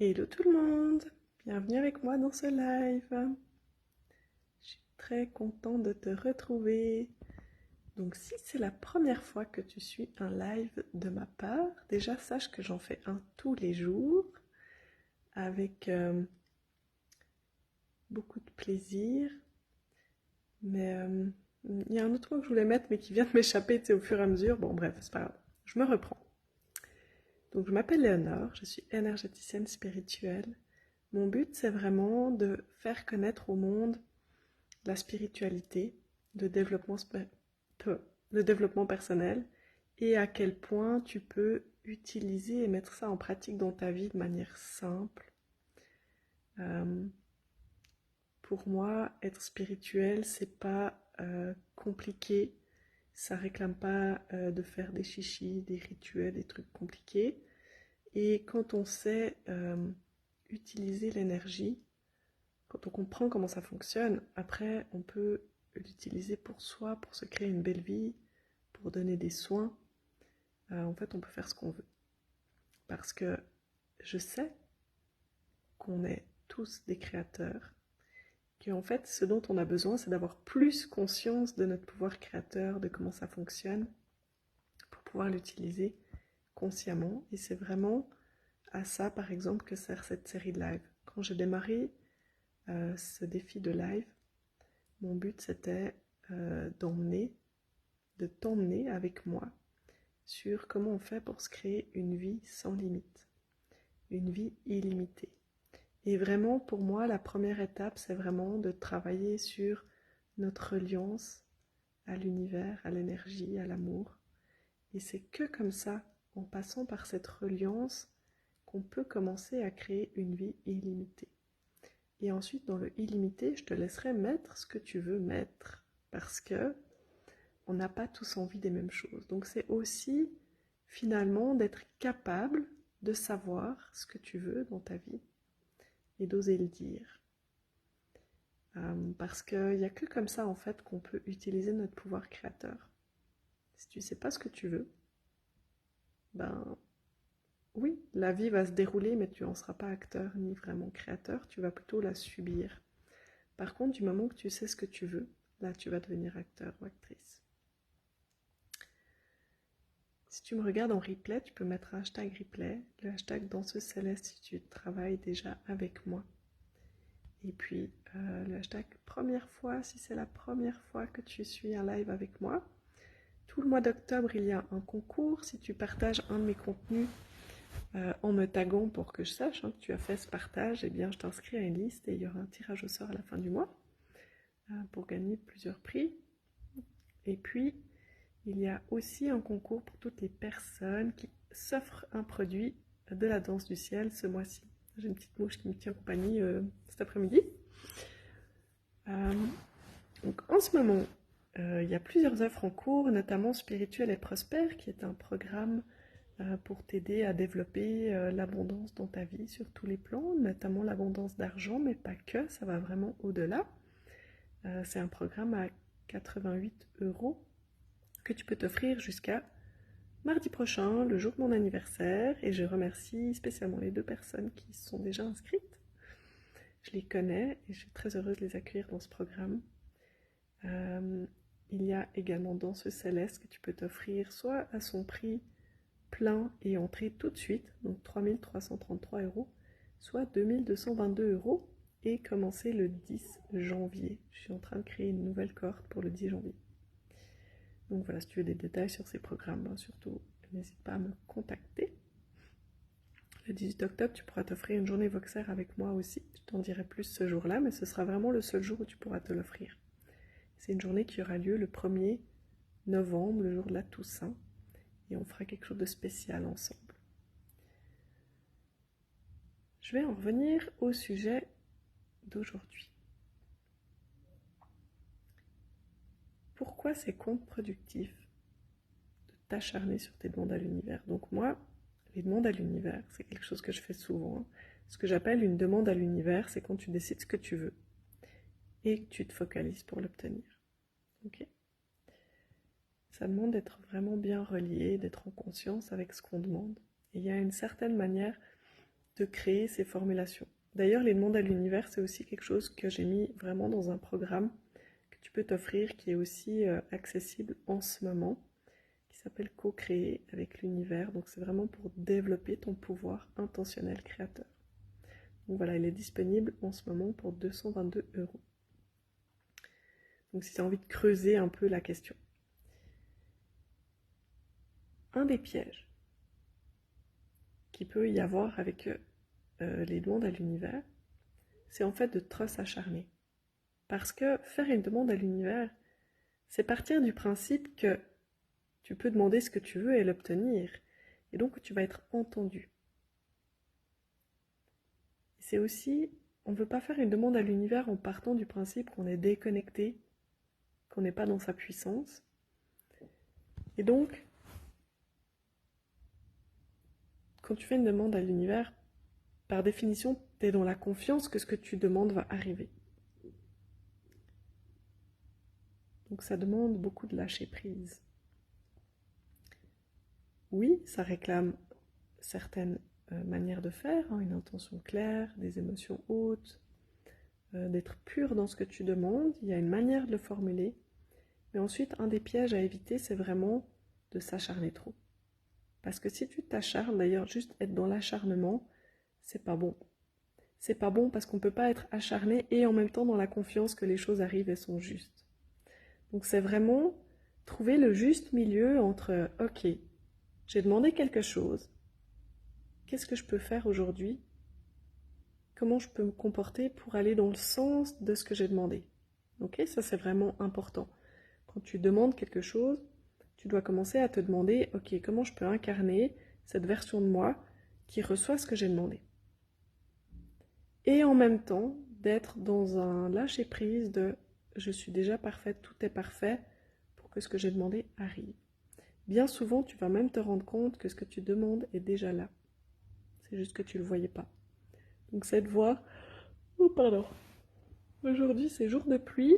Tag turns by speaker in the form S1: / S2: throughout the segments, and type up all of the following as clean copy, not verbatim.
S1: Hello tout le monde, bienvenue avec moi dans ce live. Je suis très contente de te retrouver. Donc si c'est la première fois que tu suis un live de ma part, déjà sache que j'en fais un tous les jours avec beaucoup de plaisir. Mais il y a un autre mot que je voulais mettre mais qui vient de m'échapper au fur et à mesure. Bon bref, c'est pas grave, je me reprends. Donc je m'appelle Léonore, je suis énergéticienne spirituelle. Mon but c'est vraiment de faire connaître au monde la spiritualité, le développement, le développement personnel et à quel point tu peux utiliser et mettre ça en pratique dans ta vie de manière simple. Euh, pour moi, être spirituel, c'est pas compliqué. Ça réclame pas de faire des chichis, des rituels, des trucs compliqués. Et quand on sait utiliser l'énergie, quand on comprend comment ça fonctionne, après, on peut l'utiliser pour soi, pour se créer une belle vie, pour donner des soins. En fait, on peut faire ce qu'on veut. Parce que je sais qu'on est tous des créateurs, qu'en fait, ce dont on a besoin, c'est d'avoir plus conscience de notre pouvoir créateur, de comment ça fonctionne, pour pouvoir l'utiliser consciemment. Et c'est vraiment à ça, par exemple, que sert cette série de live. Quand j'ai démarré ce défi de live, mon but c'était de t'emmener avec moi sur comment on fait pour se créer une vie sans limite, une vie illimitée. Et vraiment, pour moi, la première étape, c'est vraiment de travailler sur notre reliance à l'univers, à l'énergie, à l'amour. Et c'est que comme ça, en passant par cette reliance, qu'on peut commencer à créer une vie illimitée. Et ensuite, dans le illimité, je te laisserai mettre ce que tu veux mettre. Parce que on n'a pas tous envie des mêmes choses. Donc c'est aussi finalement d'être capable de savoir ce que tu veux dans ta vie et d'oser le dire. Parce qu'il n'y a que comme ça en fait qu'on peut utiliser notre pouvoir créateur. Si tu ne sais pas ce que tu veux, ben oui, la vie va se dérouler mais tu n'en seras pas acteur ni vraiment créateur, tu vas plutôt la subir. Par contre, du moment que tu sais ce que tu veux, là tu vas devenir acteur ou actrice. Si tu me regardes en replay, tu peux mettre un hashtag replay, le hashtag danseuse céleste si tu travailles déjà avec moi. Et puis le hashtag première fois si c'est la première fois que tu suis un live avec moi. Tout le mois d'octobre, il y a un concours. Si tu partages un de mes contenus en me taguant pour que je sache que tu as fait ce partage, eh bien je t'inscris à une liste et il y aura un tirage au sort à la fin du mois pour gagner plusieurs prix. Et puis, il y a aussi un concours pour toutes les personnes qui s'offrent un produit de la danse du ciel ce mois-ci. J'ai une petite mouche qui me tient compagnie cet après-midi. Donc en ce moment, il y a plusieurs offres en cours, notamment Spirituel et Prospère, qui est un programme pour t'aider à développer l'abondance dans ta vie sur tous les plans, notamment l'abondance d'argent, mais pas que, ça va vraiment au-delà. C'est un programme à 88 € que tu peux t'offrir jusqu'à mardi prochain, le jour de mon anniversaire, et je remercie spécialement les 2 personnes qui sont déjà inscrites. Je les connais et je suis très heureuse de les accueillir dans ce programme. Il y a également Danseuse Céleste que tu peux t'offrir soit à son prix plein et entrer tout de suite, donc 3 333 €, soit 2 222 € et commencer le 10 janvier. Je suis en train de créer une nouvelle cohorte pour le 10 janvier. Donc voilà, si tu veux des détails sur ces programmes, surtout, n'hésite pas à me contacter. Le 18 octobre, tu pourras t'offrir une journée Voxer avec moi aussi. Je t'en dirai plus ce jour-là, mais ce sera vraiment le seul jour où tu pourras te l'offrir. C'est une journée qui aura lieu le 1er novembre, le jour de la Toussaint, et on fera quelque chose de spécial ensemble. Je vais en revenir au sujet d'aujourd'hui. Pourquoi c'est contre-productif de t'acharner sur tes demandes à l'univers? Donc moi, les demandes à l'univers, c'est quelque chose que je fais souvent. Ce que j'appelle une demande à l'univers, c'est quand tu décides ce que tu veux et que tu te focalises pour l'obtenir. Ok? Ça demande d'être vraiment bien relié, d'être en conscience avec ce qu'on demande. Et il y a une certaine manière de créer ces formulations. D'ailleurs, les demandes à l'univers, c'est aussi quelque chose que j'ai mis vraiment dans un programme que tu peux t'offrir, qui est aussi accessible en ce moment, qui s'appelle Co-créer avec l'univers. Donc c'est vraiment pour développer ton pouvoir intentionnel créateur. Donc voilà, il est disponible en ce moment pour 222 €. Donc si tu as envie de creuser un peu la question. Un des pièges qu'il peut y avoir avec les demandes à l'univers, c'est en fait de trop s'acharner. Parce que faire une demande à l'univers, c'est partir du principe que tu peux demander ce que tu veux et l'obtenir. Et donc tu vas être entendu. C'est aussi, on ne veut pas faire une demande à l'univers en partant du principe qu'on est déconnecté, qu'on n'est pas dans sa puissance. Et donc, quand tu fais une demande à l'univers, par définition, tu es dans la confiance que ce que tu demandes va arriver. Donc ça demande beaucoup de lâcher prise. Oui, ça réclame certaines manières de faire, hein, une intention claire, des émotions hautes, d'être pur dans ce que tu demandes. Il y a une manière de le formuler. Mais ensuite, un des pièges à éviter, c'est vraiment de s'acharner trop. Parce que si tu t'acharnes, d'ailleurs, juste être dans l'acharnement, c'est pas bon. C'est pas bon parce qu'on ne peut pas être acharné et en même temps dans la confiance que les choses arrivent et sont justes. Donc c'est vraiment trouver le juste milieu entre « Ok, j'ai demandé quelque chose. Qu'est-ce que je peux faire aujourd'hui? Comment je peux me comporter pour aller dans le sens de ce que j'ai demandé ?» Ok, ça c'est vraiment important. Quand tu demandes quelque chose, tu dois commencer à te demander « Ok, comment je peux incarner cette version de moi qui reçoit ce que j'ai demandé ?» Et en même temps, d'être dans un lâcher-prise de « Je suis déjà parfaite, tout est parfait pour que ce que j'ai demandé arrive. » Bien souvent, tu vas même te rendre compte que ce que tu demandes est déjà là. C'est juste que tu ne le voyais pas. Donc c'est de voir... Oh pardon. Aujourd'hui, c'est jour de pluie.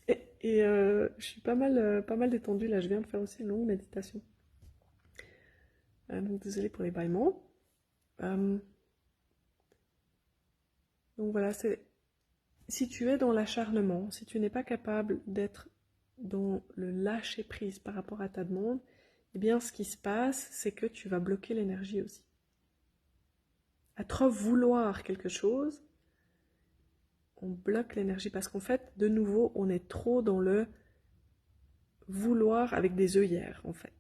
S1: Et je suis pas mal détendue. Là, je viens de faire aussi une longue méditation. Donc désolée pour les bâillements. Donc voilà, si tu es dans l'acharnement, si tu n'es pas capable d'être dans le lâcher-prise par rapport à ta demande, eh bien ce qui se passe, c'est que tu vas bloquer l'énergie aussi. À trop vouloir quelque chose, on bloque l'énergie parce qu'en fait, de nouveau, on est trop dans le vouloir avec des œillères, en fait.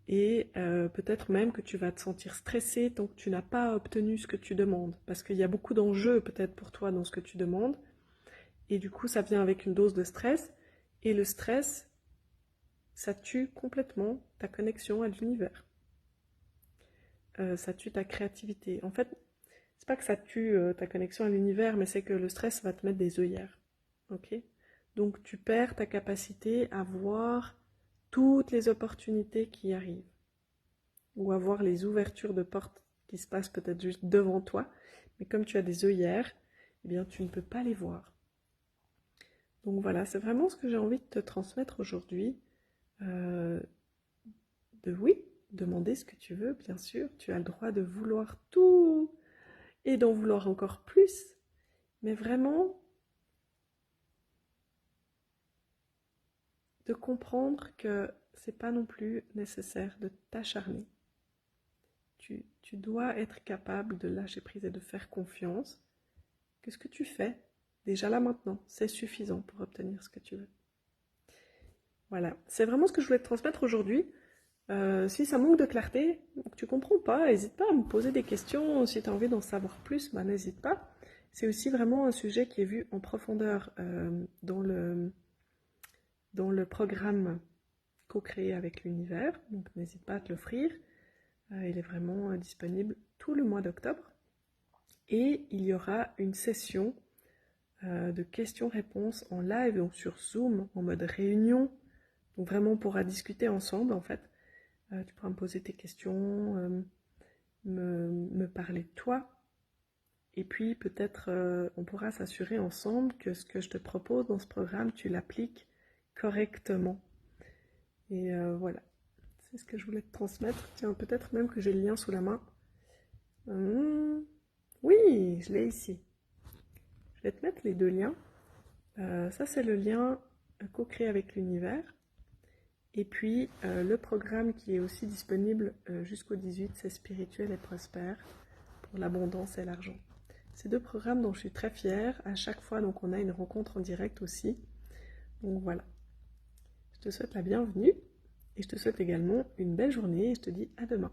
S1: Et peut-être même que tu vas te sentir stressé tant que tu n'as pas obtenu ce que tu demandes. Parce qu'il y a beaucoup d'enjeux peut-être pour toi dans ce que tu demandes. Et du coup, ça vient avec une dose de stress. Et le stress, ça tue complètement ta connexion à l'univers. Ça tue ta créativité. En fait, c'est pas que ça tue ta connexion à l'univers, mais c'est que le stress va te mettre des œillères. Ok? Donc tu perds ta capacité à voir toutes les opportunités qui arrivent. Ou à voir les ouvertures de portes qui se passent peut-être juste devant toi. Mais comme tu as des œillères, eh bien tu ne peux pas les voir. Donc voilà, c'est vraiment ce que j'ai envie de te transmettre aujourd'hui. Oui, demander ce que tu veux, bien sûr. Tu as le droit de vouloir tout et d'en vouloir encore plus. Mais vraiment, de comprendre que c'est pas non plus nécessaire de t'acharner. Tu dois être capable de lâcher prise et de faire confiance que ce que tu fais, déjà là maintenant, c'est suffisant pour obtenir ce que tu veux. Voilà, c'est vraiment ce que je voulais te transmettre aujourd'hui. Si ça manque de clarté, que tu comprends pas, n'hésite pas à me poser des questions. Si tu as envie d'en savoir plus, bah, n'hésite pas. C'est aussi vraiment un sujet qui est vu en profondeur dans le programme co-créé avec l'univers. Donc n'hésite pas à te l'offrir. Il est vraiment disponible tout le mois d'octobre. Et il y aura une session de questions-réponses en live, donc sur Zoom, en mode réunion. Donc vraiment, on pourra discuter ensemble, en fait. Tu pourras me poser tes questions, me parler de toi. Et puis, peut-être, on pourra s'assurer ensemble que ce que je te propose dans ce programme, tu l'appliques correctement. Et voilà, c'est ce que je voulais te transmettre. Tiens, peut-être même que j'ai le lien sous la main. Oui, je l'ai ici. Je vais te mettre les deux liens. Ça, c'est le lien co-créé avec l'univers. Et puis, le programme qui est aussi disponible jusqu'au 18, c'est Spirituel et Prospère pour l'abondance et l'argent. Ces deux programmes dont je suis très fière. À chaque fois, donc, on a une rencontre en direct aussi. Donc voilà. Je te souhaite la bienvenue et je te souhaite également une belle journée et je te dis à demain.